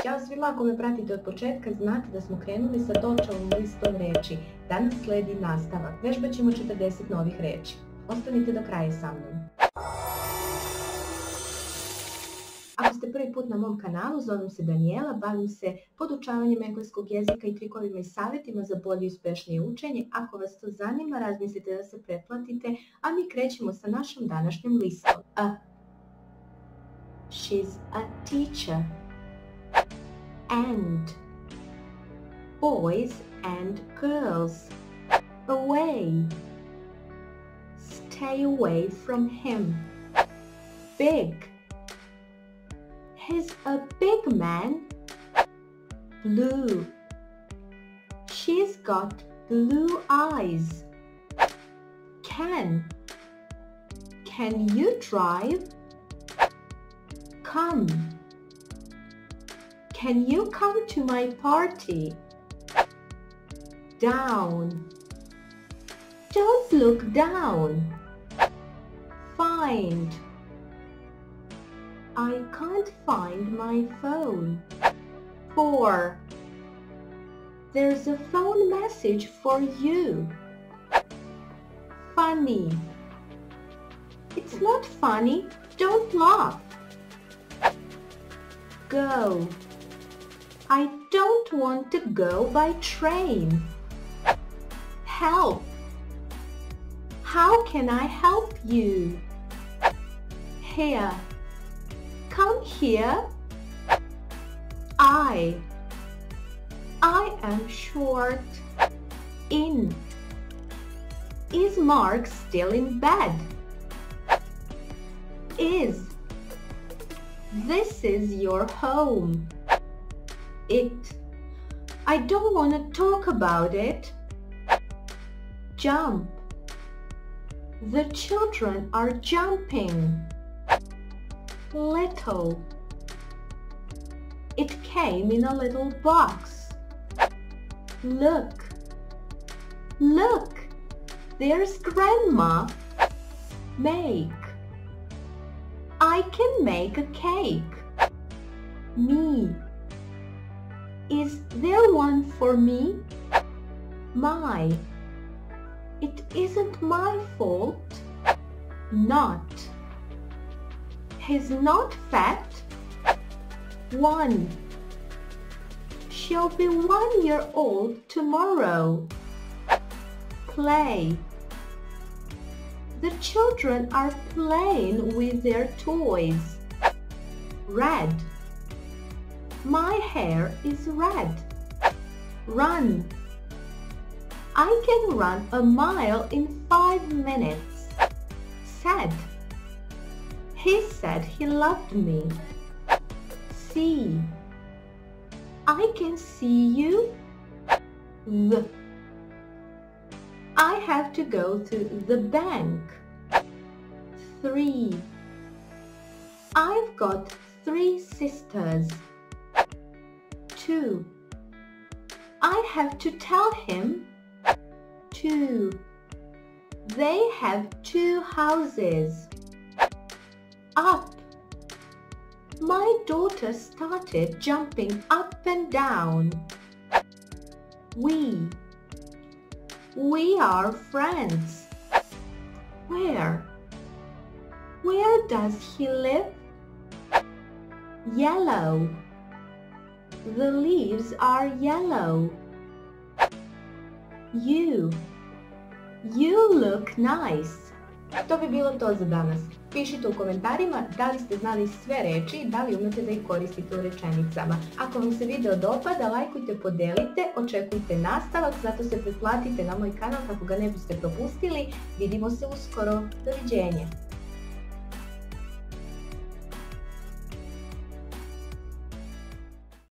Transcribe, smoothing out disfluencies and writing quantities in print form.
Ćao svima, ako me pratite od početka, znate da smo krenuli sa Dolčeovom listom reči. Danas sledi nastavak. Vežbat ćemo 40 novih reči. Ostanite do kraja sa mnom. Ako ste prvi put na mom kanalu, zovem se Daniela, bavim se podučavanjem engleskog jezika i trikovima i savjetima za bolje i uspješnije učenje. Ako vas to zanima, razmislite da se pretplatite, a mi krećemo sa našom današnjom listom. She's a teacher. And boys and girls, away, stay away from him. Big, he's a big man. Blue, she's got blue eyes. Can you drive? Come, can you come to my party? Down, don't look down. Find, I can't find my phone. 4, there's a phone message for you. Funny, it's not funny, don't laugh. Go, I don't want to go by train. Help, how can I help you? Here, come here. I am short. In, is Mark still in bed? Is, this is your home. It, I don't want to talk about it. Jump, the children are jumping. Little, it came in a little box. Look, look, there's Grandma. Make, I can make a cake. Me, is there one for me? My, it isn't my fault. Not, he's not fat. 1, she'll be 1 year old tomorrow. Play, the children are playing with their toys. Red, my hair is red. Run, I can run a mile in 5 minutes. Said, he said he loved me. See, I can see you. I have to go to the bank. 3, I've got 3 sisters. 2, I have to tell him. 2, they have 2 houses. Up, my daughter started jumping up and down. We are friends. Where does he live? Yellow, the leaves are yellow. You look nice. To bi bilo to za danas. Pišite u komentarima da li ste znali sve reči i da li umete da ih koristite u rečenicama. Ako vam se video dopada, lajkujte, podelite, očekujte nastavak, zato se pretplatite na moj kanal kako ga ne biste propustili. Vidimo se uskoro. Doviđenja!